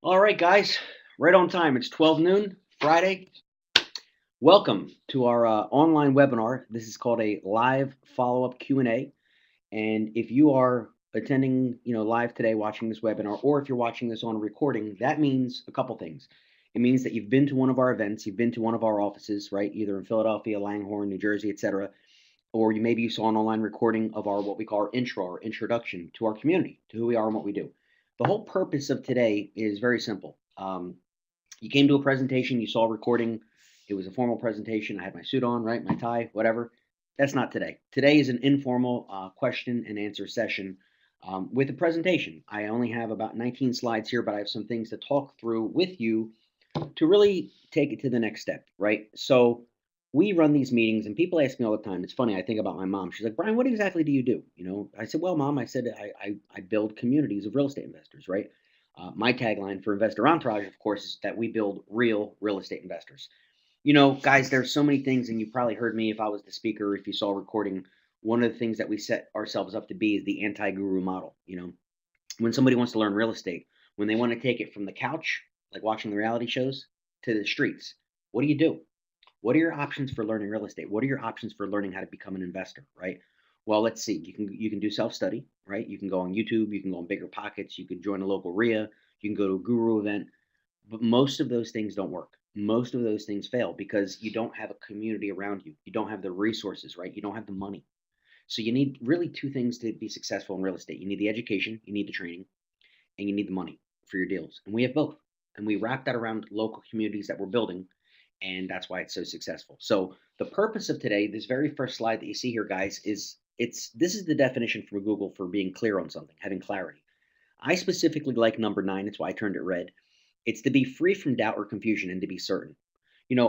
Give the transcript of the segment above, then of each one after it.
All right, guys, right on time. It's 12 noon, Friday. Welcome to our online webinar. This is called a live follow-up Q&A. And if you are attending, live today, watching this webinar, or if you're watching this on a recording, that means a couple things. It means that you've been to one of our events, you've been to one of our offices, right? Either in Philadelphia, Langhorne, New Jersey, etc. Or you saw an online recording of our what we call our intro, our introduction to our community, to who we are and what we do. The whole purpose of today is very simple. You came to a presentation, you saw a recording, it was a formal presentation. I had my suit on, right? My tie, whatever. That's not today. Today is an informal question and answer session with a presentation. I only have about 19 slides here, but I have some things to talk through with you to really take it to the next step, right? So we run these meetings and people ask me all the time. It's funny, I think about my mom. She's like, Brian, what exactly do you do? I said, well, mom, I build communities of real estate investors, right? My tagline for Investor Entourage, of course, is that we build real estate investors. Guys, there's so many things, and you probably heard me if I was the speaker, if you saw a recording. One of the things that we set ourselves up to be is the anti-guru model. When somebody wants to learn real estate, when they want to take it from the couch, like watching the reality shows, to the streets, what do you do? What are your options for learning real estate? What are your options for learning how to become an investor, right? Well, let's see. You can do self-study, right? You can go on YouTube, you can go on Bigger Pockets, you can join a local RIA, you can go to a guru event, but most of those things don't work. Most of those things fail because you don't have a community around you. You don't have the resources, right? You don't have the money. So you need really two things to be successful in real estate. You need the education, you need the training, and you need the money for your deals. And we have both. And we wrap that around local communities that we're building. And that's why it's so successful. So the purpose of today, this very first slide that you see here, guys, is this is the definition from Google for being clear on something, having clarity. I specifically like number 9. It's why I turned it red. It's to be free from doubt or confusion and to be certain.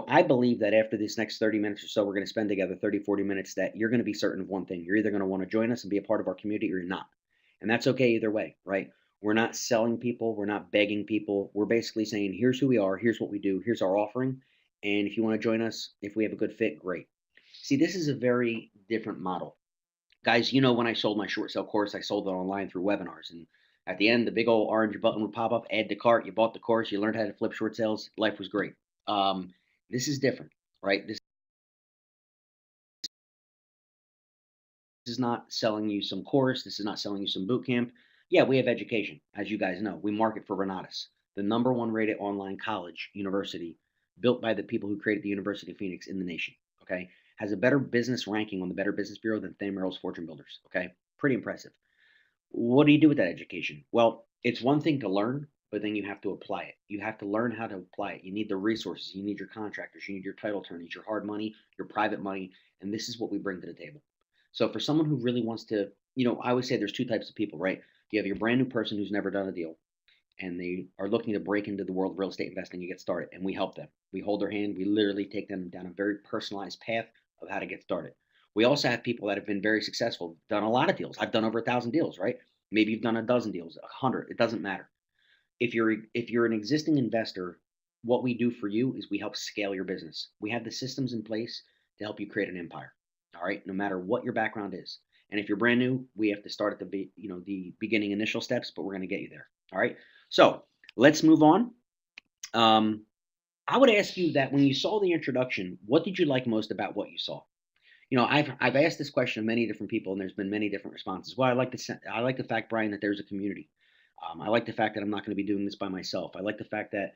I believe that after this next 30 minutes or so, we're going to spend together 30, 40 minutes, that you're going to be certain of one thing. You're either going to want to join us and be a part of our community or you're not. And that's okay either way, right? We're not selling people. We're not begging people. We're basically saying, here's who we are. Here's what we do. Here's our offering. And if you want to join us, if we have a good fit, great. See, this is a very different model. Guys, when I sold my short sale course, I sold it online through webinars. And at the end, the big old orange button would pop up, add to cart. You bought the course, you learned how to flip short sales. Life was great. This is different, right? This is not selling you some course. This is not selling you some boot camp. Yeah, we have education. As you guys know, we market for Renatus, the number one rated online college university built by the people who created the University of Phoenix in the nation. Okay. Has a better business ranking on the Better Business Bureau than Thin Merrill's Fortune Builders. Okay. Pretty impressive. What do you do with that education? Well, it's one thing to learn, but then you have to apply it. You have to learn how to apply it. You need the resources, you need your contractors, you need your title attorneys, your hard money, your private money, and this is what we bring to the table. So for someone who really wants to, I always say there's two types of people, right? You have your brand new person who's never done a deal and they are looking to break into the world of real estate investing. You get started and we help them. We hold their hand, we literally take them down a very personalized path of how to get started. We also have people that have been very successful, done a lot of deals. I've done over 1,000 deals, right? Maybe you've done a dozen deals, 100. It doesn't matter. If you're an existing investor, what we do for you is we help scale your business. We have the systems in place to help you create an empire. All right, no matter what your background is. And if you're brand new, we have to start at the beginning initial steps, but we're going to get you there. All right. So let's move on. Um, I would ask you that when you saw the introduction, what did you like most about what you saw? I've asked this question of many different people, and there's been many different responses. Well, I like the fact, Brian, that there's a community. I like the fact that I'm not going to be doing this by myself. I like the fact that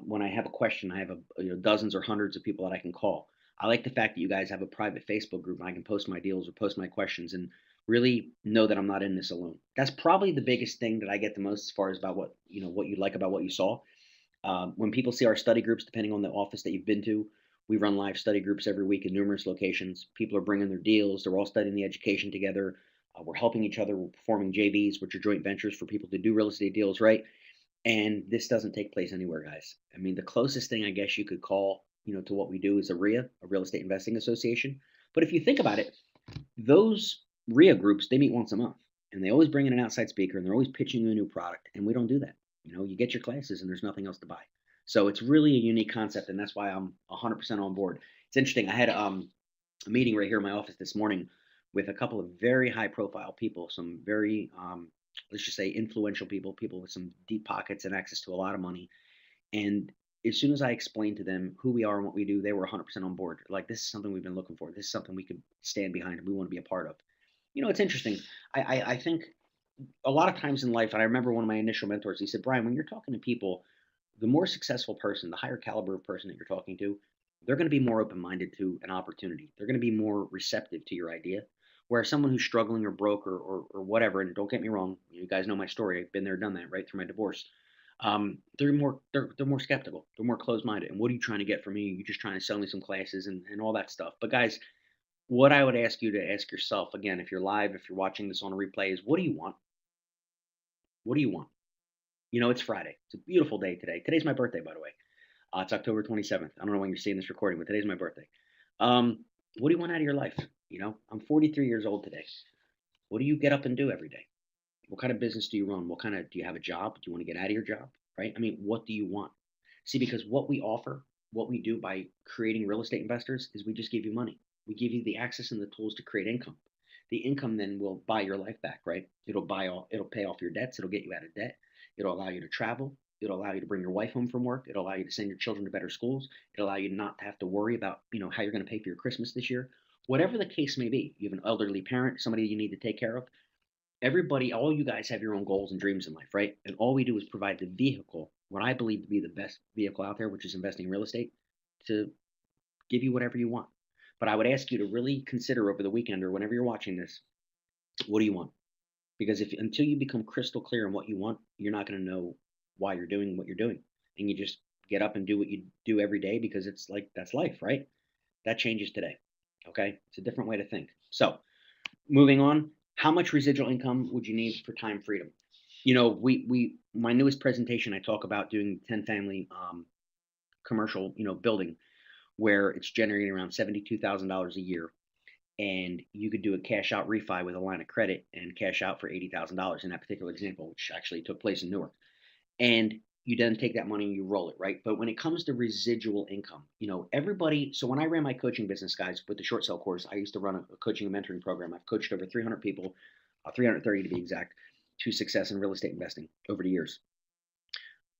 when I have a question, I have dozens or hundreds of people that I can call. I like the fact that you guys have a private Facebook group and I can post my deals or post my questions and really know that I'm not in this alone. That's probably the biggest thing that I get the most as far as about what you like about what you saw. When people see our study groups, depending on the office that you've been to, we run live study groups every week in numerous locations. People are bringing their deals. They're all studying the education together. We're helping each other. We're performing JVs, which are joint ventures for people to do real estate deals, right? And this doesn't take place anywhere, guys. I mean, the closest thing I guess you could call, to what we do is a RIA, a Real Estate Investing Association. But if you think about it, those RIA groups, they meet once a month and they always bring in an outside speaker and they're always pitching you a new product. And we don't do that. You get your classes and there's nothing else to buy. So it's really a unique concept. And that's why I'm 100% on board. It's interesting. I had a meeting right here in my office this morning with a couple of very high profile people, some very let's just say influential people, people with some deep pockets and access to a lot of money. And as soon as I explained to them who we are and what we do, they were 100% on board. Like, this is something we've been looking for. This is something we could stand behind and we want to be a part of. It's interesting. I think a lot of times in life, and I remember one of my initial mentors, he said, Brian, when you're talking to people, the more successful person, the higher caliber of person that you're talking to, they're going to be more open minded to an opportunity. They're going to be more receptive to your idea. Whereas someone who's struggling or broke or whatever, and don't get me wrong, you guys know my story. I've been there, done that, right through my divorce. They're more skeptical. They're more closed minded. And what are you trying to get from me? You're just trying to sell me some classes and all that stuff. But guys, what I would ask you to ask yourself again, if you're live, if you're watching this on a replay, is what do you want? What do you want? It's Friday. It's a beautiful day today. Today's my birthday, by the way. It's October 27th. I don't know when you're seeing this recording, but today's my birthday. What do you want out of your life? I'm 43 years old today. What do you get up and do every day? What kind of business do you run? Do you have a job? Do you want to get out of your job? Right? I mean, what do you want? See, because what we offer, what we do by creating real estate investors is we just give you money. We give you the access and the tools to create income. The income then will buy your life back, right? It'll pay off your debts. It'll get you out of debt. It'll allow you to travel. It'll allow you to bring your wife home from work. It'll allow you to send your children to better schools. It'll allow you not to have to worry about, how you're going to pay for your Christmas this year. Whatever the case may be, you have an elderly parent, somebody you need to take care of. Everybody, all you guys have your own goals and dreams in life, right? And all we do is provide the vehicle, what I believe to be the best vehicle out there, which is investing in real estate, to give you whatever you want. But I would ask you to really consider over the weekend or whenever you're watching this, what do you want? Because if until you become crystal clear on what you want, you're not going to know why you're doing what you're doing. And you just get up and do what you do every day because it's like that's life, right? That changes today. Okay? It's a different way to think. So, moving on, how much residual income would you need for time freedom? We my newest presentation, I talk about doing 10 family commercial, building where it's generating around $72,000 a year, and you could do a cash out refi with a line of credit and cash out for $80,000 in that particular example, which actually took place in Newark. And you then take that money and you roll it, right? But when it comes to residual income, everybody. So when I ran my coaching business, guys, with the short sale course, I used to run a coaching and mentoring program. I've coached over 300 people, 330 to be exact, to success in real estate investing over the years.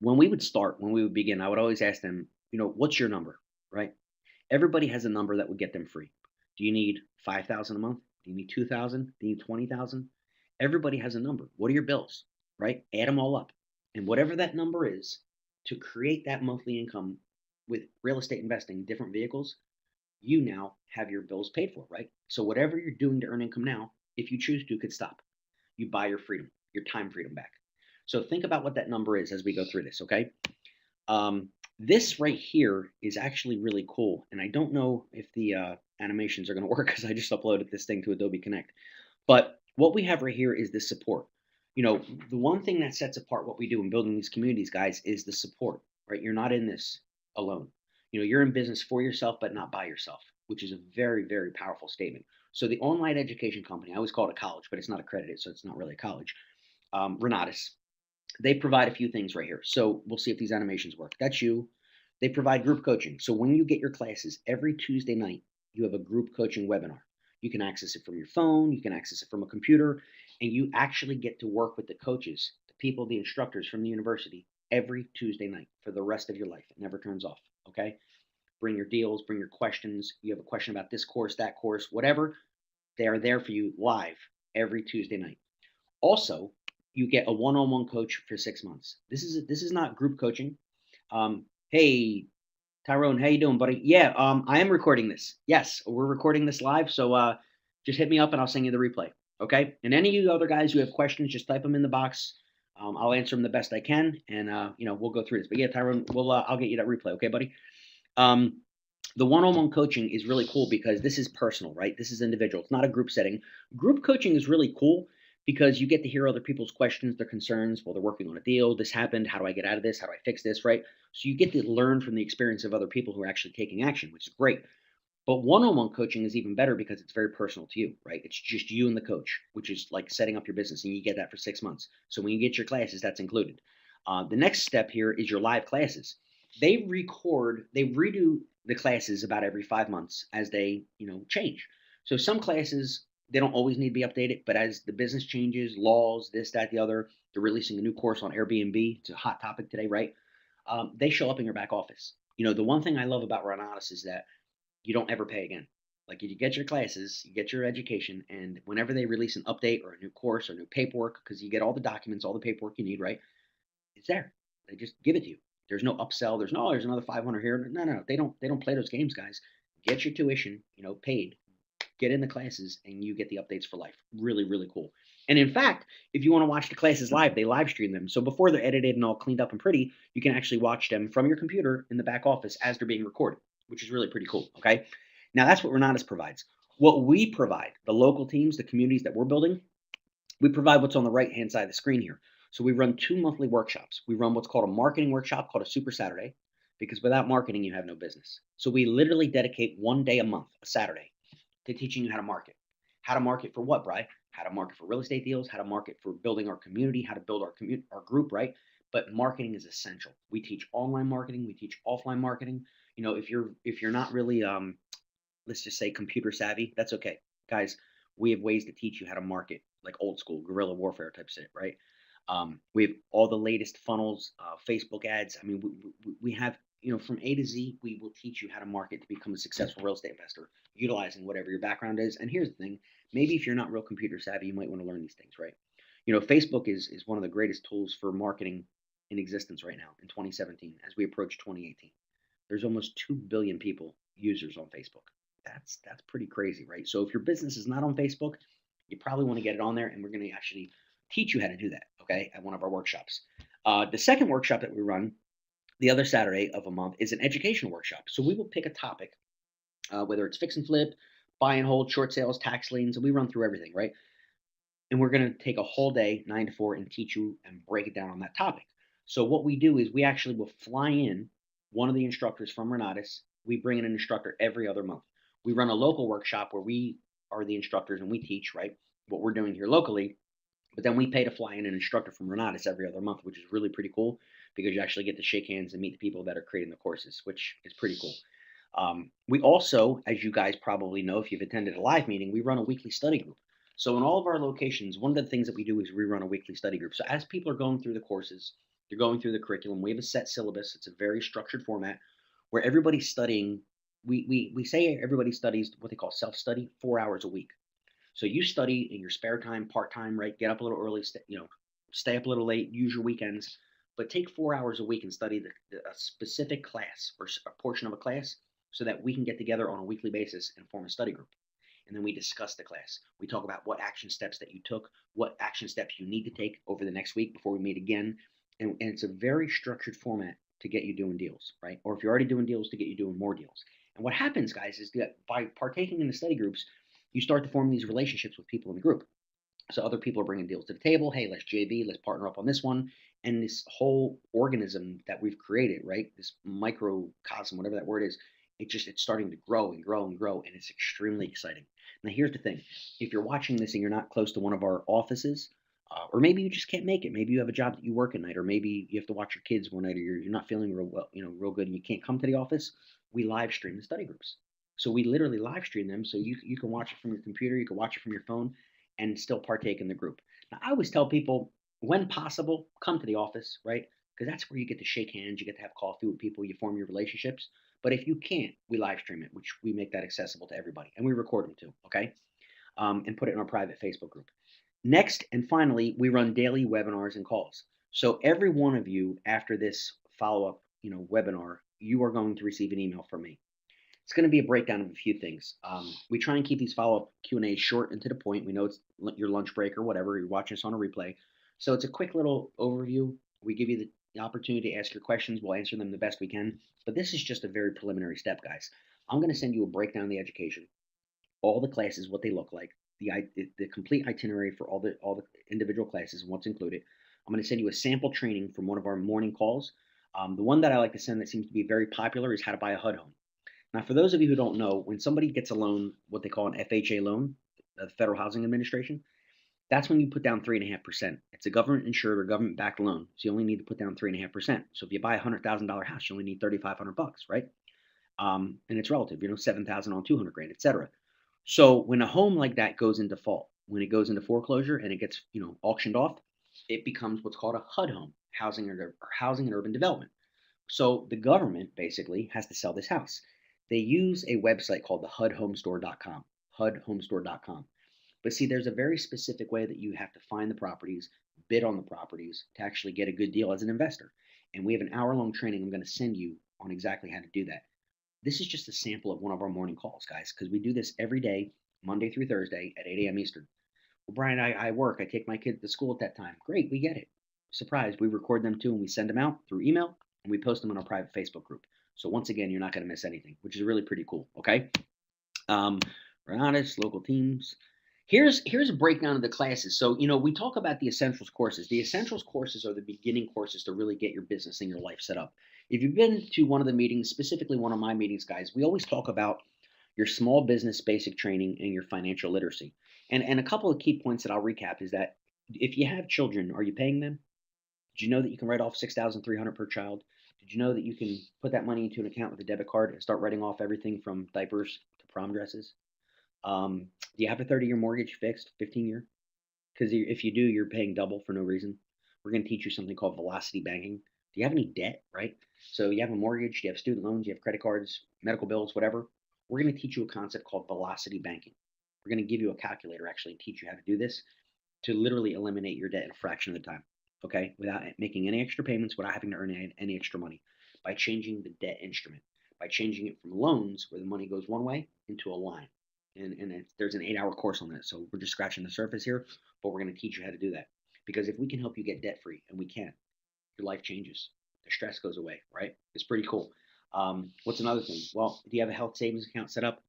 When we would begin, I would always ask them, what's your number, right? Everybody has a number that would get them free. Do you need 5,000 a month? Do you need 2,000? Do you need 20,000? Everybody has a number. What are your bills, right? Add them all up. And whatever that number is, to create that monthly income with real estate investing, different vehicles, you now have your bills paid for, right? So whatever you're doing to earn income now, if you choose to, could stop. You buy your freedom, your time freedom back. So think about what that number is as we go through this, okay? This right here is actually really cool. And I don't know if the animations are going to work because I just uploaded this thing to Adobe Connect. But what we have right here is the support. The one thing that sets apart what we do in building these communities, guys, is the support, right? You're not in this alone. You're in business for yourself, but not by yourself, which is a very, very powerful statement. So the online education company, I always call it a college, but it's not accredited, so it's not really a college. Renatus, they provide a few things right here. So we'll see if these animations work. That's you. They provide group coaching. So when you get your classes, every Tuesday night, you have a group coaching webinar. You can access it from your phone. You can access it from a computer. And you actually get to work with the coaches, the people, the instructors from the university every Tuesday night for the rest of your life. It never turns off, okay? Bring your deals, bring your questions. You have a question about this course, that course, whatever. They are there for you live every Tuesday night. Also, you get a one-on-one coach for 6 months. This is not group coaching. Hey, Tyrone, how you doing, buddy? Yeah, I am recording this. Yes, we're recording this live, so just hit me up and I'll send you the replay, okay? And any of you other guys who have questions, just type them in the box. I'll answer them the best I can, and we'll go through this. But yeah, Tyrone, I'll get you that replay, okay, buddy? The one-on-one coaching is really cool because this is personal, right? This is individual. It's not a group setting. Group coaching is really cool because you get to hear other people's questions, their concerns. Well, they're working on a deal. This happened. How do I get out of this? How do I fix this, right? So you get to learn from the experience of other people who are actually taking action, which is great. But one-on-one coaching is even better because it's very personal to you, right? It's just you and the coach, which is like setting up your business, and you get that for 6 months. So when you get your classes, that's included. The next step here is your live classes. They redo the classes about every 5 months as they, change. So some classes They don't always need to be updated, but as the business changes, laws, this, that, the other, they're releasing a new course on Airbnb. It's a hot topic today, right? They show up in your back office. The one thing I love about Renatus is that you don't ever pay again. Like you get your classes, you get your education, and whenever they release an update or a new course or new paperwork, because you get all the documents, all the paperwork you need, right? It's there. They just give it to you. There's no upsell. There's no, oh, there's another 500 here. No, no, they don't play those games, guys. Get your tuition, paid. Get in the classes, and you get the updates for life. Really, really cool. And in fact, if you want to watch the classes live, they live stream them. So before they're edited and all cleaned up and pretty, you can actually watch them from your computer in the back office as they're being recorded, which is really pretty cool. Okay. Now that's what Renatus provides. What we provide, the local teams, the communities that we're building, we provide what's on the right-hand side of the screen here. So we run 2 monthly workshops. We run what's called a marketing workshop called a Super Saturday, because without marketing, you have no business. So we literally dedicate 1 day a month, a Saturday, to teaching you how to market. How to market for what, Bri? How to market for real estate deals, how to market for building our community, how to build our group, right? But marketing is essential. We teach online marketing, we teach offline marketing. If you're not really let's just say computer savvy, that's okay. Guys, we have ways to teach you how to market like old school guerrilla warfare type shit, right? We have all the latest funnels, Facebook ads. I mean, we have, from A to Z, we will teach you how to market to become a successful real estate investor, utilizing whatever your background is. And here's the thing, maybe if you're not real computer savvy, you might want to learn these things, right? Facebook is one of the greatest tools for marketing in existence right now in 2017 as we approach 2018. There's almost 2 billion people users on Facebook. That's pretty crazy, right? So if your business is not on Facebook, you probably want to get it on there, and we're going to actually teach you how to do that, okay, at one of our workshops. The second workshop that we run the other Saturday of a month is an educational workshop. So we will pick a topic, whether it's fix and flip, buy and hold, short sales, tax liens, and we run through everything, right? And we're going to take a whole day, 9 to 4, and teach you and break it down on that topic. So what we do is we actually will fly in one of the instructors from Renatus. We bring in an instructor every other month. We run a local workshop where we are the instructors and we teach, right, what we're doing here locally. But then we pay to fly in an instructor from Renatus every other month, which is really pretty cool because you actually get to shake hands and meet the people that are creating the courses, which is pretty cool. We also, as you guys probably know, if you've attended a live meeting, we run a weekly study group. So in all of our locations, one of the things that we do is we run a weekly study group. So as people are going through the courses, they're going through the curriculum, we have a set syllabus. It's a very structured format where everybody's studying. We say everybody studies what they call self-study 4 hours a week. So you study in your spare time, part-time, right? Get up a little early, stay up a little late, use your weekends, but take 4 hours a week and study a specific class or a portion of a class so that we can get together on a weekly basis and form a study group. And then we discuss the class. We talk about what action steps that you took, what action steps you need to take over the next week before we meet again. And it's a very structured format to get you doing deals, right? Or if you're already doing deals, to get you doing more deals. And what happens, guys, is that by partaking in the study groups, you start to form these relationships with people in the group. So other people are bringing deals to the table. Hey, let's JV, let's partner up on this one. And this whole organism that we've created, right? This microcosm, whatever that word is, it's starting to grow and grow and grow. And it's extremely exciting. Now, here's the thing. If you're watching this and you're not close to one of our offices, or maybe you just can't make it. Maybe you have a job that you work at night, or maybe you have to watch your kids one night, or you're not feeling real well, real good, and you can't come to the office. We live stream the study groups. So we literally live stream them, so you can watch it from your computer, you can watch it from your phone, and still partake in the group. Now, I always tell people, when possible, come to the office, right? Because that's where you get to shake hands, you get to have coffee with people, you form your relationships. But if you can't, we live stream it, which we make that accessible to everybody, and we record them too, okay? And put it in our private Facebook group. Next, and finally, we run daily webinars and calls. So every one of you, after this follow-up, webinar, you are going to receive an email from me. It's going to be a breakdown of a few things. We try and keep these follow-up Q&As short and to the point. We know it's your lunch break or whatever. You're watching us on a replay. So it's a quick little overview. We give you the opportunity to ask your questions. We'll answer them the best we can. But this is just a very preliminary step, guys. I'm going to send you a breakdown of the education, all the classes, what they look like, the complete itinerary for all the individual classes and what's included. I'm going to send you a sample training from one of our morning calls. The one that I like to send that seems to be very popular is how to buy a HUD home. Now, for those of you who don't know, when somebody gets a loan, what they call an FHA loan, the Federal Housing Administration, that's when you put down 3.5%. It's a government insured or government backed loan, so you only need to put down 3.5%. So if you buy a $100,000 house, you only need $3,500, right? And it's relative, $7,000 on 200 grand, etc. So when a home like that goes in default, when it goes into foreclosure and it gets, auctioned off, it becomes what's called a HUD home, housing and urban development. So the government basically has to sell this house. They use a website called the HUDhomestore.com, HUDhomestore.com. But see, there's a very specific way that you have to find the properties, bid on the properties to actually get a good deal as an investor. And we have an hour-long training I'm going to send you on exactly how to do that. This is just a sample of one of our morning calls, guys, because we do this every day, Monday through Thursday at 8 a.m. Eastern. Well, Brian, I work. I take my kids to school at that time. Great, we get it. Surprise, we record them too and we send them out through email and we post them in our private Facebook group. So once again, you're not going to miss anything, which is really pretty cool. Okay. Um, Renatus, local teams. Here's a breakdown of the classes. So we talk about the essentials courses. The essentials courses are the beginning courses to really get your business and your life set up. If you've been to one of the meetings, specifically one of my meetings, guys, we always talk about your small business basic training and your financial literacy. And a couple of key points that I'll recap is that if you have children, are you paying them? Did you know that you can write off 6,300 per child? Did you know that you can put that money into an account with a debit card and start writing off everything from diapers to prom dresses? Do you have a 30-year mortgage fixed, 15-year? Because if you do, you're paying double for no reason. We're going to teach you something called velocity banking. Do you have any debt, right? So you have a mortgage, you have student loans, you have credit cards, medical bills, whatever. We're going to teach you a concept called velocity banking. We're going to give you a calculator actually and teach you how to do this to literally eliminate your debt in a fraction of the time, okay? Without making any extra payments, without having to earn any extra money, by changing the debt instrument, by changing it from loans where the money goes one way into a line. And there's an 8-hour course on that. So we're just scratching the surface here, but we're going to teach you how to do that. Because if we can help you get debt free, and we can, your life changes. The stress goes away, right? It's pretty cool. What's another thing? Well, do you have a health savings account set up?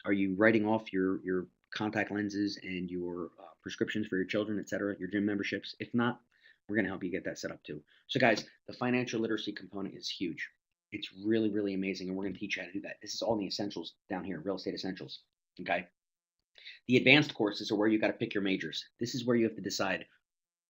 Are you writing off your contact lenses and your prescriptions for your children, et cetera, your gym memberships? If not, we're going to help you get that set up too. So, guys, the financial literacy component is huge. It's really, really amazing, and we're going to teach you how to do that. This is all the essentials down here, real estate essentials. Okay. The advanced courses are where you got to pick your majors. This is where you have to decide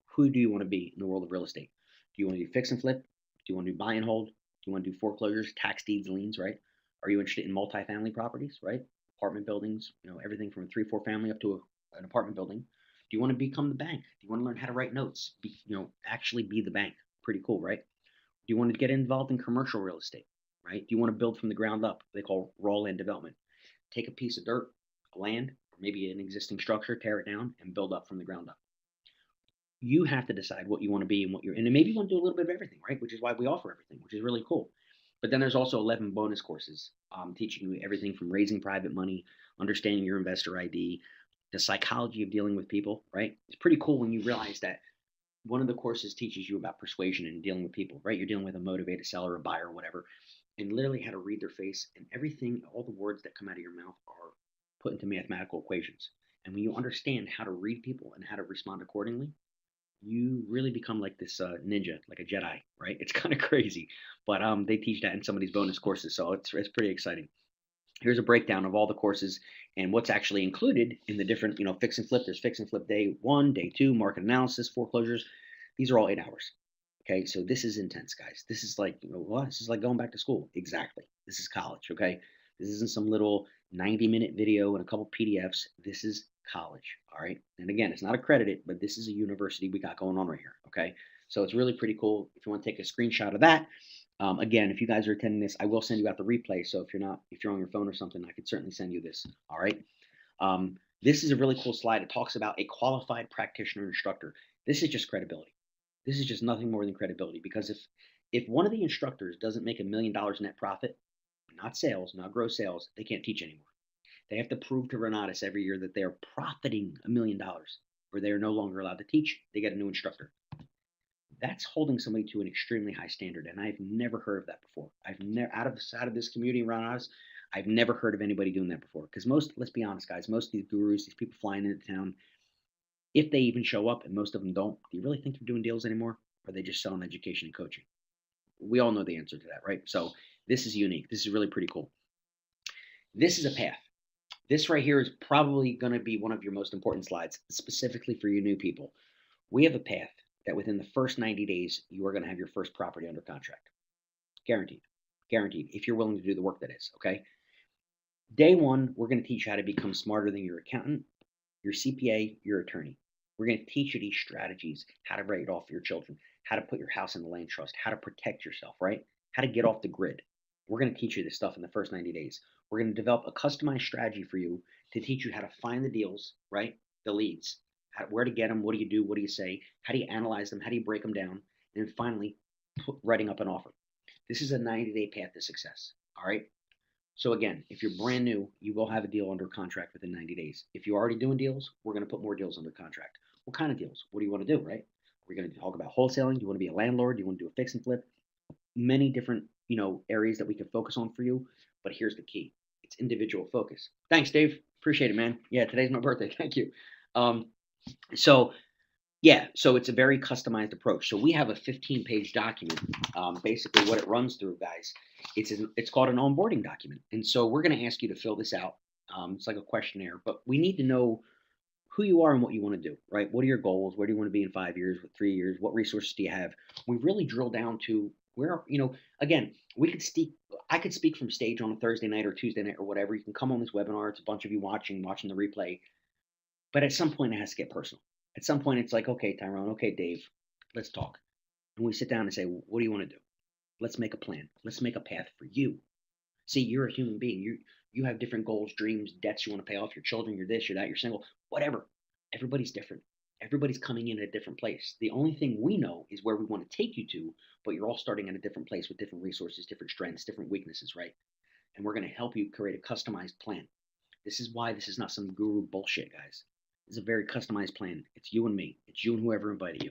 who do you want to be in the world of real estate. Do you want to do fix and flip? Do you want to do buy and hold? Do you want to do foreclosures, tax deeds, liens, right? Are you interested in multifamily properties, right? Apartment buildings, everything from a 3-4 family up to an apartment building. Do you want to become the bank? Do you want to learn how to write notes? Actually be the bank. Pretty cool, right? Do you want to get involved in commercial real estate, right? Do you want to build from the ground up? They call raw land development. Take a piece of dirt, land, or maybe an existing structure, tear it down, and build up from the ground up. You have to decide what you want to be and what you're, and maybe you want to do a little bit of everything, right? Which is why we offer everything, which is really cool. But then there's also 11 bonus courses teaching you everything from raising private money, understanding your investor ID, the psychology of dealing with people, right? It's pretty cool when you realize that one of the courses teaches you about persuasion and dealing with people, right? You're dealing with a motivated seller, a buyer, whatever, and literally how to read their face and everything, all the words that come out of your mouth are put into mathematical equations. And when you understand how to read people and how to respond accordingly, you really become like this ninja, like a Jedi, right? It's kind of crazy, but they teach that in some of these bonus courses, so it's pretty exciting. Here's a breakdown of all the courses and what's actually included in the different, fix and flip. There's fix and flip day 1, day 2, market analysis, foreclosures. These are all 8 hours. Okay, so this is intense, guys. This is like, what? This is like going back to school. Exactly. This is college. Okay, this isn't some little 90-minute video and a couple PDFs. This is college. All right, and again, it's not accredited, but this is a university we got going on right here. Okay, so it's really pretty cool. If you want to take a screenshot of that, again, if you guys are attending this, I will send you out the replay. So if you're on your phone or something, I could certainly send you this. All right. This is a really cool slide. It talks about a qualified practitioner instructor. This is just credibility. This is just nothing more than credibility, because if one of the instructors doesn't make $1 million net profit, not sales, not gross sales, they can't teach anymore. They have to prove to Renatus every year that they are profiting $1 million, or they are no longer allowed to teach. They get a new instructor. That's holding somebody to an extremely high standard, and I've never heard of that before. I've never out of this community around us, I've never heard of anybody doing that before. Because let's be honest, guys, most of these gurus, these people flying into town, if they even show up, and most of them don't, do you really think they're doing deals anymore? Or are they just selling education and coaching? We all know the answer to that, right? So this is unique. This is really pretty cool. This is a path. This right here is probably going to be one of your most important slides, specifically for you new people. We have a path that within the first 90 days, you are going to have your first property under contract. Guaranteed. Guaranteed. If you're willing to do the work that is, okay? Day one, we're going to teach you how to become smarter than your accountant, your CPA, your attorney. We're going to teach you these strategies, how to write it off your children, how to put your house in the land trust, how to protect yourself, right? How to get off the grid. We're going to teach you this stuff in the first 90 days. We're going to develop a customized strategy for you to teach you how to find the deals, right? The leads, where to get them, what do you do, what do you say, how do you analyze them, how do you break them down, and then finally, writing up an offer. This is a 90-day path to success, all right? So again, if you're brand new, you will have a deal under contract within 90 days. If you're already doing deals, we're going to put more deals under contract. What kind of deals? What do you want to do, right? We're going to talk about wholesaling. Do you want to be a landlord? Do you want to do a fix and flip? Many different, areas that we can focus on for you. But here's the key. It's individual focus. Thanks, Dave. Appreciate it, man. Yeah, today's my birthday. Thank you. So yeah, so it's a very customized approach. So we have a 15-page document. Basically, what it runs through, guys, it's called an onboarding document. And so we're going to ask you to fill this out. It's like a questionnaire, but we need to know who you are and what you want to do, right? What are your goals? Where do you want to be in 5 years, 3 years? What resources do you have? We really drill down to where, again, I could speak from stage on a Thursday night or Tuesday night or whatever. You can come on this webinar. It's a bunch of you watching the replay. But at some point, it has to get personal. At some point, it's like, okay, Tyrone, okay, Dave, let's talk. And we sit down and say, what do you want to do? Let's make a plan. Let's make a path for you. See, you're a human being. You have different goals, dreams, debts you want to pay off, your children, you're this, you're that, you're single, whatever. Everybody's different. Everybody's coming in at a different place. The only thing we know is where we want to take you to, but you're all starting at a different place with different resources, different strengths, different weaknesses, right? And we're going to help you create a customized plan. This is why this is not some guru bullshit, guys. It's a very customized plan. It's you and me. It's you and whoever invited you.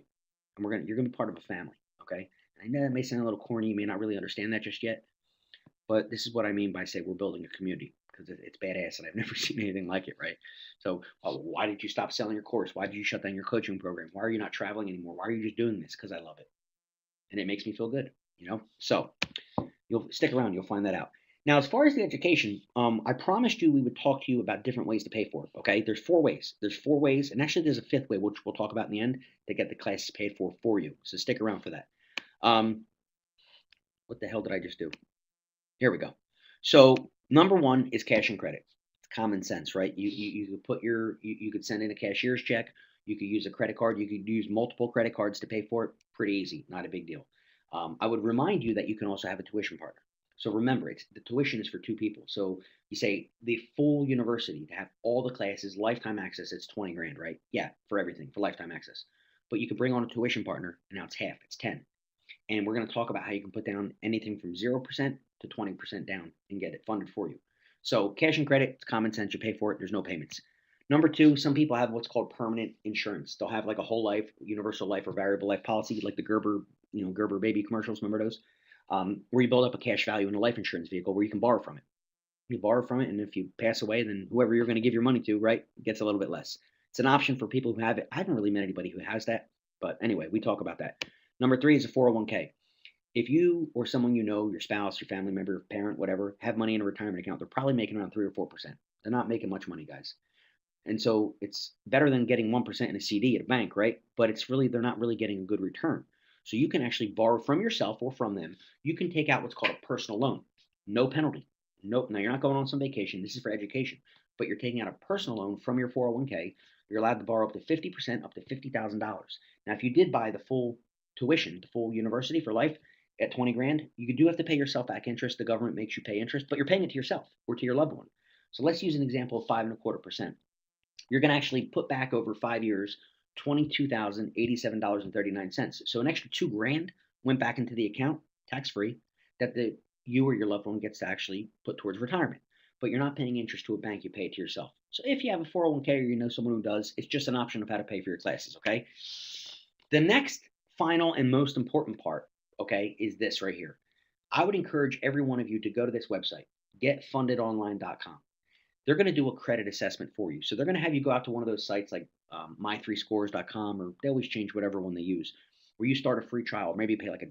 And you're gonna be part of a family, okay? I know that may sound a little corny. You may not really understand that just yet, but this is what I mean by say we're building a community because it's badass and I've never seen anything like it, right? So, why did you stop selling your course? Why did you shut down your coaching program? Why are you not traveling anymore? Why are you just doing this? Because I love it, and it makes me feel good, So, you'll stick around. You'll find that out. Now, as far as the education, I promised you we would talk to you about different ways to pay for it. Okay, there's 4 ways. There's 4 ways, and actually, there's a 5th way, which we'll talk about in the end, to get the classes paid for you. So stick around for that. What the hell did I just do? Here we go. So number 1 is cash and credit. It's common sense, right? You could put you could send in a cashier's check. You could use a credit card. You could use multiple credit cards to pay for it. Pretty easy, not a big deal. I would remind you that you can also have a tuition partner. So remember, the tuition is for 2 people. So you say the full university to have all the classes, lifetime access, it's 20 grand, right? Yeah, for everything, for lifetime access. But you could bring on a tuition partner, and now it's half, it's 10. And we're going to talk about how you can put down anything from 0% to 20% down and get it funded for you. So cash and credit, it's common sense. You pay for it. There's no payments. Number 2, some people have what's called permanent insurance. They'll have like a whole life, universal life, or variable life policy, like the Gerber, Gerber baby commercials. Remember those? Where you build up a cash value in a life insurance vehicle where you can borrow from it. You borrow from it, and if you pass away, then whoever you're going to give your money to, right, gets a little bit less. It's an option for people who have it. I haven't really met anybody who has that, but anyway, we talk about that. Number 3 is a 401k. If you or someone your spouse, your family member, parent, whatever, have money in a retirement account, they're probably making around 3 or 4%. They're not making much money, guys. And so it's better than getting 1% in a CD at a bank, right? But they're not really getting a good return. So you can actually borrow from yourself or from them. You can take out what's called a personal loan. No penalty. Nope. Now, you're not going on some vacation. This is for education. But you're taking out a personal loan from your 401k. You're allowed to borrow up to 50%, up to $50,000. Now, if you did buy the full tuition, the full university for life at 20 grand, you do have to pay yourself back interest. The government makes you pay interest, but you're paying it to yourself or to your loved one. So let's use an example of 5.25%. You're going to actually put back over 5 years $22,087.39. So an extra 2 grand went back into the account, tax free, that you or your loved one gets to actually put towards retirement. But you're not paying interest to a bank; you pay it to yourself. So if you have a 401k or you know someone who does, it's just an option of how to pay for your classes. Okay. The next, final, and most important part, okay, is this right here. I would encourage every one of you to go to this website, getfundedonline.com. They're going to do a credit assessment for you. So they're going to have you go out to one of those sites like my3scores.com, or they always change whatever one they use, where you start a free trial, or maybe you pay like $1.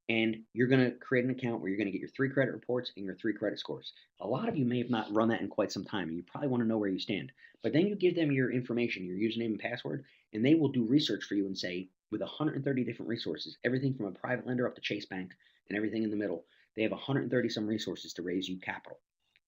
And you're going to create an account where you're going to get your 3 credit reports and your 3 credit scores. A lot of you may have not run that in quite some time, and you probably want to know where you stand. But then you give them your information, your username and password, and they will do research for you and say, with 130 different resources, everything from a private lender up to Chase Bank and everything in the middle, they have 130 some resources to raise you capital.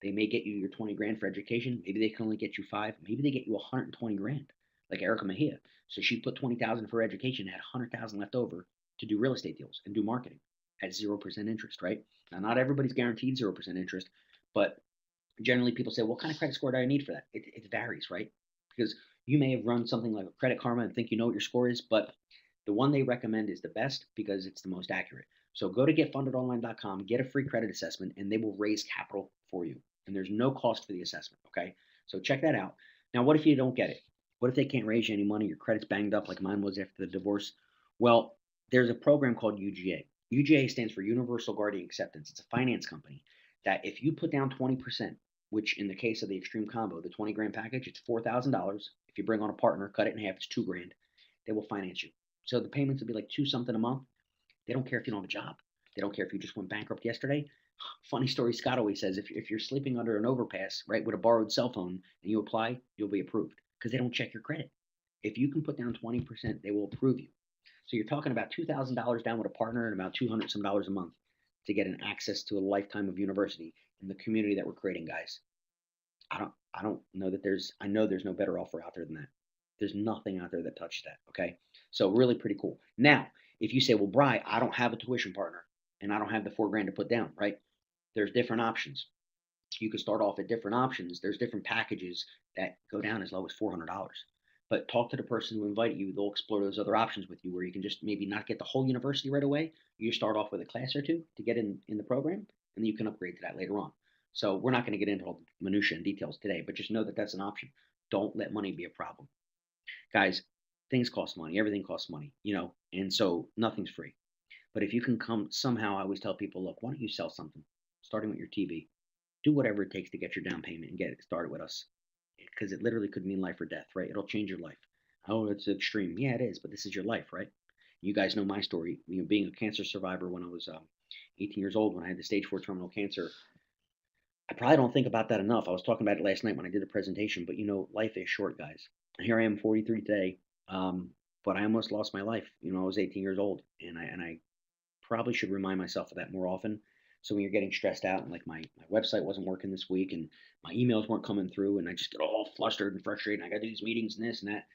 They may get you your 20 grand for education. Maybe they can only get you five. Maybe they get you 120 grand, like Erica Mejia. So she put 20,000 for education, had 100,000 left over to do real estate deals and do marketing at 0% interest, right? Now, not everybody's guaranteed 0% interest, but generally people say, what kind of credit score do I need for that? It varies, right? Because you may have run something like a Credit Karma and think you know what your score is, but the one they recommend is the best because it's the most accurate. So go to getfundedonline.com, get a free credit assessment, and they will raise capital for you. And there's no cost for the assessment, okay? So check that out. Now, what if you don't get it? What if they can't raise you any money? Your credit's banged up like mine was after the divorce? Well, there's a program called UGA. UGA stands for Universal Guardian Acceptance. It's a finance company that if you put down 20%, which in the case of the extreme combo, the 20 grand package, it's $4,000. If you bring on a partner, cut it in half, it's 2 grand. They will finance you. So the payments will be like 2 something a month. They don't care if you don't have a job. They don't care if you just went bankrupt yesterday. Funny story Scott always says, if you're sleeping under an overpass, right, with a borrowed cell phone and you apply, you'll be approved because they don't check your credit. If you can put down 20%, they will approve you. So you're talking about $2,000 down with a partner and about 200 some dollars a month to get an access to a lifetime of university in the community that we're creating, guys. I don't know that I know there's no better offer out there than that. There's nothing out there that touches that. Okay. So really pretty cool. Now, if you say, well, Bry, I don't have a tuition partner and I don't have the 4 grand to put down, right? There's different options. You could start off at different options. There's different packages that go down as low as $400. But talk to the person who invited you. They'll explore those other options with you where you can just maybe not get the whole university right away. You start off with a class or two to get in the program, and then you can upgrade to that later on. So we're not going to get into all the minutia and details today, but just know that that's an option. Don't let money be a problem. Guys, things cost money. Everything costs money, and so nothing's free. But if you can come somehow, I always tell people, look, why don't you sell something, starting with your TV? Do whatever it takes to get your down payment and get it started with us, because it literally could mean life or death, right? It'll change your life. Oh, it's extreme. Yeah, it is, but this is your life, right? You guys know my story. Being a cancer survivor when I was 18 years old, when I had the stage 4 terminal cancer, I probably don't think about that enough. I was talking about it last night when I did the presentation, but life is short, guys. Here I am, 43 today, but I almost lost my life. I was 18 years old, and I probably should remind myself of that more often. So when you're getting stressed out and like my website wasn't working this week and my emails weren't coming through and I just get all flustered and frustrated and I got to do these meetings and this and that,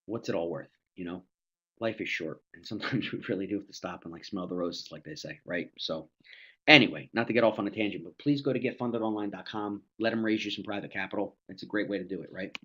what's it all worth? Life is short and sometimes we really do have to stop and like smell the roses, like they say, right? So anyway, not to get off on a tangent, but please go to getfundedonline.com. Let them raise you some private capital. It's a great way to do it, right?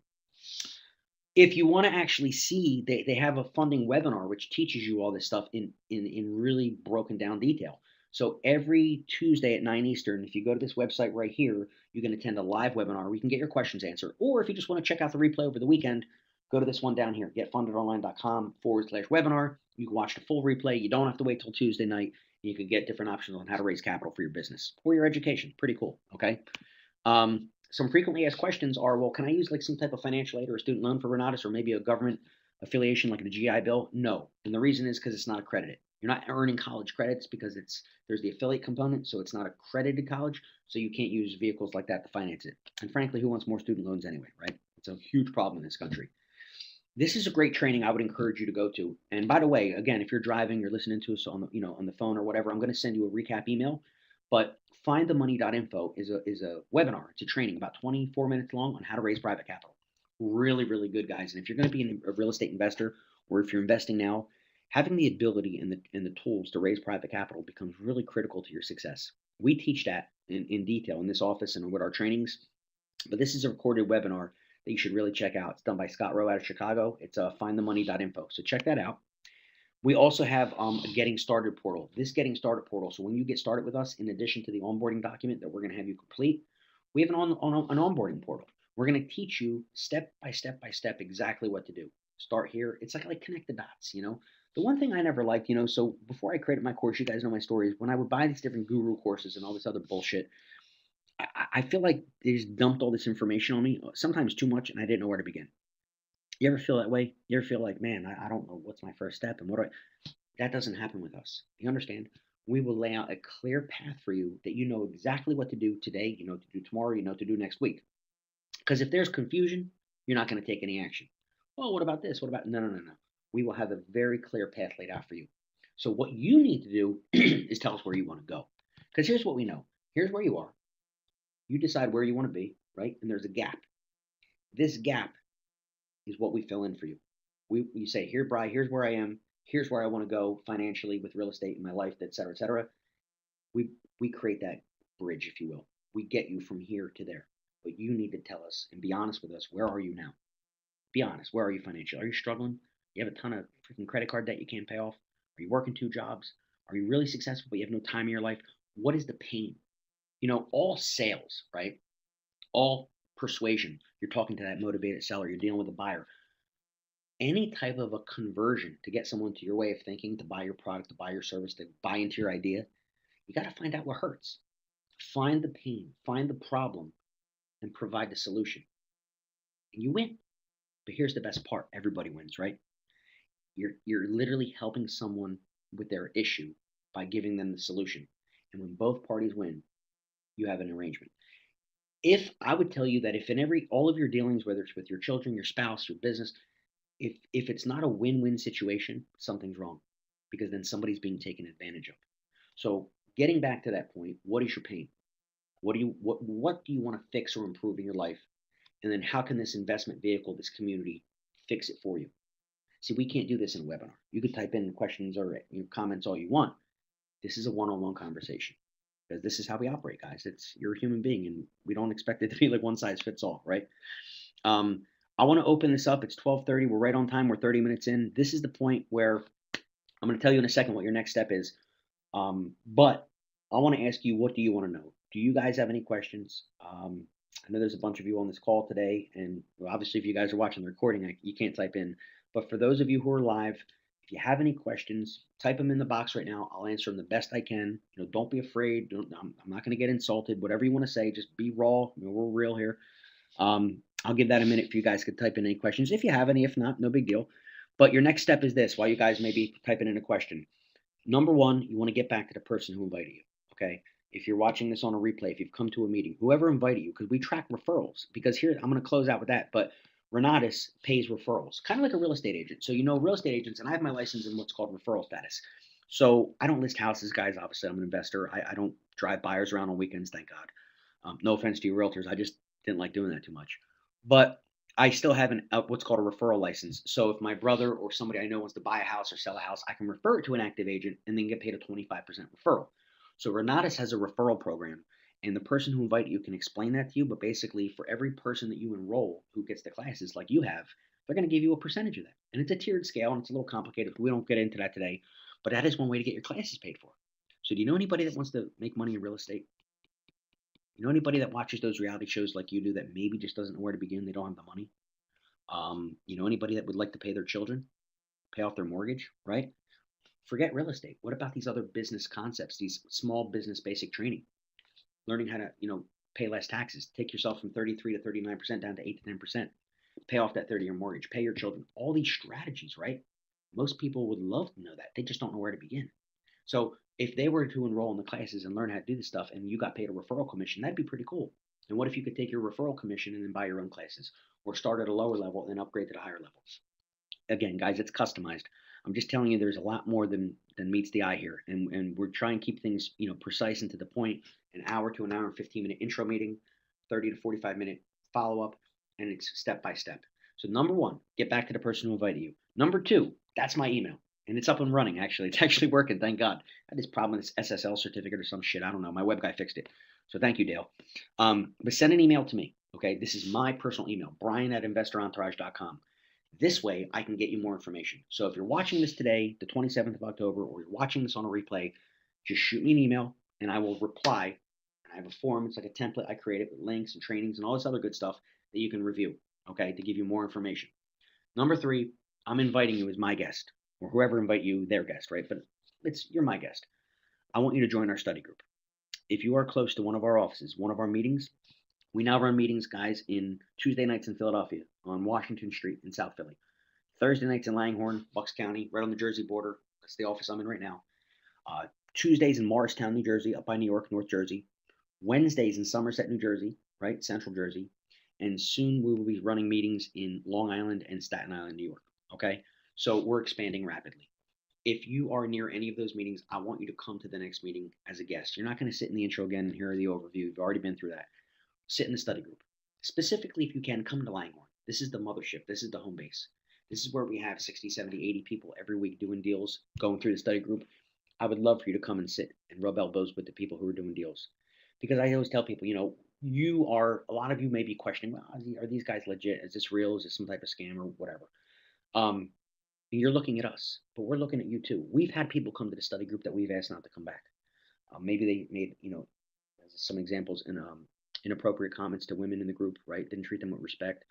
If you want to actually see, they have a funding webinar which teaches you all this stuff in really broken down detail. So every Tuesday at 9 Eastern, if you go to this website right here, you can attend a live webinar where you can get your questions answered. Or if you just want to check out the replay over the weekend, go to this one down here, getfundedonline.com/webinar. You can watch the full replay. You don't have to wait till Tuesday night. You can get different options on how to raise capital for your business or your education. Pretty cool, okay? Some frequently asked questions are, well, can I use like some type of financial aid or a student loan for Renatus or maybe a government affiliation like the GI Bill? No. And the reason is because it's not accredited. You're not earning college credits because there's the affiliate component, so it's not accredited college, so you can't use vehicles like that to finance it. And frankly, who wants more student loans anyway, right? It's a huge problem in this country. This is a great training I would encourage you to go to. And by the way, again, if you're driving, you're listening to us on the phone or whatever, I'm going to send you a recap email. But findthemoney.info is a webinar. It's a training about 24 minutes long on how to raise private capital. Really, really good, guys. And if you're going to be a real estate investor or if you're investing now, having the ability and the tools to raise private capital becomes really critical to your success. We teach that in detail in this office and with our trainings. But this is a recorded webinar that you should really check out. It's done by Scott Rowe out of Chicago. It's findthemoney.info. So check that out. We also have a Getting Started portal. This Getting Started portal, so when you get started with us, in addition to the onboarding document that we're going to have you complete, we have an onboarding portal. We're going to teach you step by step exactly what to do. Start here. It's like connect the dots, The one thing I never liked, so before I created my course, you guys know my stories, when I would buy these different guru courses and all this other bullshit, I feel like they just dumped all this information on me, sometimes too much, and I didn't know where to begin. You ever feel that way? You ever feel like, man, I don't know what's my first step and that doesn't happen with us. You understand? We will lay out a clear path for you that you know exactly what to do today, you know what to do tomorrow, you know what to do next week. Because if there's confusion, you're not going to take any action. Well, what about this? What about no. We will have a very clear path laid out for you. So what you need to do is tell us where you want to go. Because here's what we know. Here's where you are. You decide where you want to be, right? And there's a gap. This gap is what we fill in for you. You say, here, Bri, here's where I am. Here's where I want to go financially with real estate in my life, et cetera, et cetera. We we create that bridge, if you will. We get you from here to there. But you need to tell us and be honest with us. Where are you now? Be honest. Where are you financially? Are you struggling? You have a ton of freaking credit card debt you can't pay off? Are you working two jobs? Are you really successful but you have no time in your life? What is the pain? All sales, right? All persuasion. You're talking to that motivated seller. You're dealing with a buyer. Any type of a conversion to get someone to your way of thinking, to buy your product, to buy your service, to buy into your idea, you got to find out what hurts. Find the pain, find the problem, and provide the solution. And you win. But here's the best part: everybody wins, right? You're literally helping someone with their issue by giving them the solution. And when both parties win, you have an arrangement. If I would tell you that if in every all of your dealings, whether it's with your children, your spouse, your business, if it's not a win-win situation, something's wrong because then somebody's being taken advantage of. So getting back to that point, what is your pain? What do you want to fix or improve in your life? And then how can this investment vehicle, this community, fix it for you? See, we can't do this in a webinar. You could type in questions or comments all you want. This is a one-on-one conversation because this is how we operate, guys. You're a human being, and we don't expect it to be like one size fits all, right? I want to open this up. It's 12:30. We're right on time. We're 30 minutes in. This is the point where I'm going to tell you in a second what your next step is. But I want to ask you, what do you want to know? Do you guys have any questions? I know there's a bunch of you on this call today, and obviously, if you guys are watching the recording, you can't type in. But for those of you who are live, if you have any questions, type them in the box right now. I'll answer them the best I can. Don't be afraid. I'm not going to get insulted. Whatever you want to say, just be raw. We're real here. I'll give that a minute for you guys to type in any questions if you have any. If not, no big deal. But your next step is this: while you guys may be typing in a question, number one, you want to get back to the person who invited you. Okay. If you're watching this on a replay, if you've come to a meeting, whoever invited you, because we track referrals, because here, I'm going to close out with that, but Renatus pays referrals, kind of like a real estate agent. So, real estate agents, and I have my license in what's called referral status. So I don't list houses, guys. Obviously, I'm an investor. I don't drive buyers around on weekends, thank God. No offense to you realtors. I just didn't like doing that too much. But I still have what's called a referral license. So if my brother or somebody I know wants to buy a house or sell a house, I can refer it to an active agent and then get paid a 25% referral. So Renatus has a referral program, and the person who invited you can explain that to you. But basically, for every person that you enroll who gets the classes like you have, they're going to give you a percentage of that. And it's a tiered scale, and it's a little complicated. But we don't get into that today. But that is one way to get your classes paid for. So do you know anybody that wants to make money in real estate? You know anybody that watches those reality shows like you do that maybe just doesn't know where to begin? They don't have the money. You know anybody that would like to pay their children, pay off their mortgage, right? Forget real estate. What about these other business concepts, these small business basic training? Learning how to, pay less taxes, take yourself from 33 to 39% down to 8 to 10%, pay off that 30-year mortgage, pay your children, all these strategies, right? Most people would love to know that. They just don't know where to begin. So if they were to enroll in the classes and learn how to do this stuff and you got paid a referral commission, that'd be pretty cool. And what if you could take your referral commission and then buy your own classes or start at a lower level and then upgrade to the higher levels? Again, guys, it's customized. I'm just telling you there's a lot more than meets the eye here. And we're trying to keep things, precise and to the point. An hour to an hour and 15-minute intro meeting, 30 to 45-minute follow-up, and it's step by step. So number one, get back to the person who invited you. Number two, that's my email. And it's up and running, actually. It's actually working, thank God. I had this problem with this SSL certificate or some shit. I don't know. My web guy fixed it. So thank you, Dale. But send an email to me, okay? This is my personal email, brian@investorentourage.com. This way, I can get you more information. So if you're watching this today, the 27th of October, or you're watching this on a replay, just shoot me an email, and I will reply. And I have a form. It's like a template I created with links and trainings and all this other good stuff that you can review, okay, to give you more information. Number three, I'm inviting you as my guest, or whoever invite you, their guest, right? But you're my guest. I want you to join our study group. If you are close to one of our offices, one of our meetings, we now run meetings, guys, in Tuesday nights in Philadelphia on Washington Street in South Philly. Thursday nights in Langhorne, Bucks County, right on the Jersey border. That's the office I'm in right now. Tuesdays in Morristown, New Jersey, up by New York, North Jersey. Wednesdays in Somerset, New Jersey, right, Central Jersey. And soon we will be running meetings in Long Island and Staten Island, New York. Okay, so we're expanding rapidly. If you are near any of those meetings, I want you to come to the next meeting as a guest. You're not going to sit in the intro again and hear the overview. You've already been through that. sit in the study group. Specifically, if you can, come to Langhorne. This is the mothership. This is the home base. This is where we have 60, 70, 80 people every week doing deals, going through the study group. I would love for you to come and sit and rub elbows with the people who are doing deals. Because I always tell people, a lot of you may be questioning, well, are these guys legit? Is this real? Is this some type of scam or whatever? Um, you're looking at us, but we're looking at you too. We've had people come to the study group that we've asked not to come back. Maybe they made, some examples in inappropriate comments to women in the group, right? Didn't treat them with respect.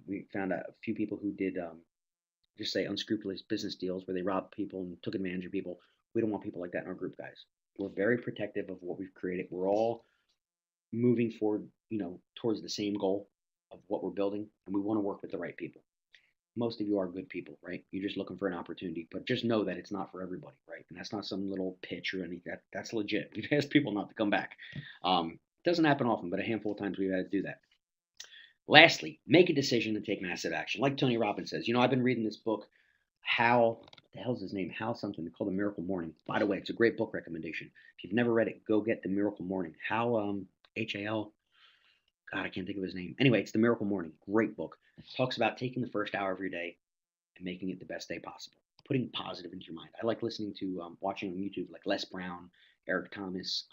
We found a few people who did just say unscrupulous business deals where they robbed people and took advantage of people. We don't want people like that in our group, guys. We're very protective of what we've created. We're all moving forward, towards the same goal of what we're building, and we want to work with the right people. Most of you are good people, right? You're just looking for an opportunity, but just know that it's not for everybody, right? And that's not some little pitch or anything. That's legit. We've asked people not to come back. It doesn't happen often, but a handful of times we've had to do that. Lastly, make a decision and take massive action. Like Tony Robbins says, I've been reading this book, what the hell's his name? Hal something called The Miracle Morning. By the way, it's a great book recommendation. If you've never read it, go get The Miracle Morning. Hal, Hal, God, I can't think of his name. Anyway, it's The Miracle Morning. Great book. Talks about taking the first hour of your day and making it the best day possible. Putting positive into your mind. I like listening to, watching on YouTube, like Les Brown, Eric Thomas,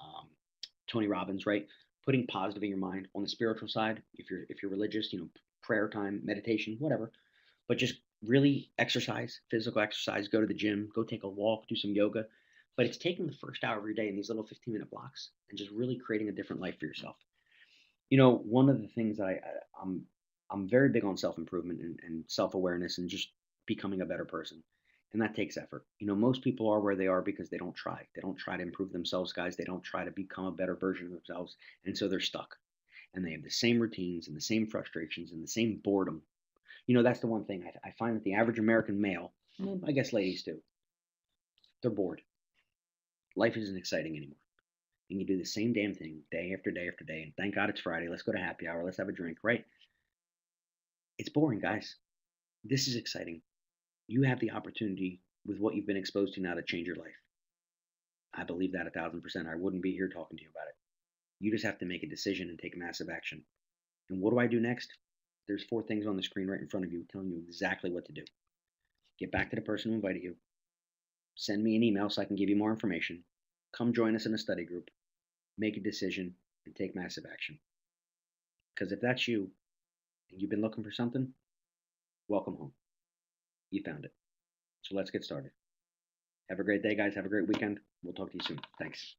Tony Robbins, right? Putting positive in your mind on the spiritual side. If you're religious, prayer time, meditation, whatever. But just really exercise, physical exercise, go to the gym, go take a walk, do some yoga. But it's taking the first hour of your day in these little 15-minute blocks and just really creating a different life for yourself. One of the things I'm very big on self improvement and self awareness and just becoming a better person, and that takes effort. Most people are where they are because they don't try. They don't try to improve themselves, guys. They don't try to become a better version of themselves, and so they're stuck. And they have the same routines and the same frustrations and the same boredom. That's the one thing I find that the average American male, I guess ladies too, they're bored. Life isn't exciting anymore. And you do the same damn thing day after day after day. And thank God it's Friday. Let's go to happy hour. Let's have a drink, right? It's boring, guys. This is exciting. You have the opportunity with what you've been exposed to now to change your life. I believe that 1,000%. I wouldn't be here talking to you about it. You just have to make a decision and take massive action. And what do I do next? There's 4 things on the screen right in front of you telling you exactly what to do. Get back to the person who invited you. Send me an email so I can give you more information. Come join us in a study group. Make a decision and take massive action. Because if that's you and you've been looking for something, welcome home. You found it. So let's get started. Have a great day, guys. Have a great weekend. We'll talk to you soon. Thanks.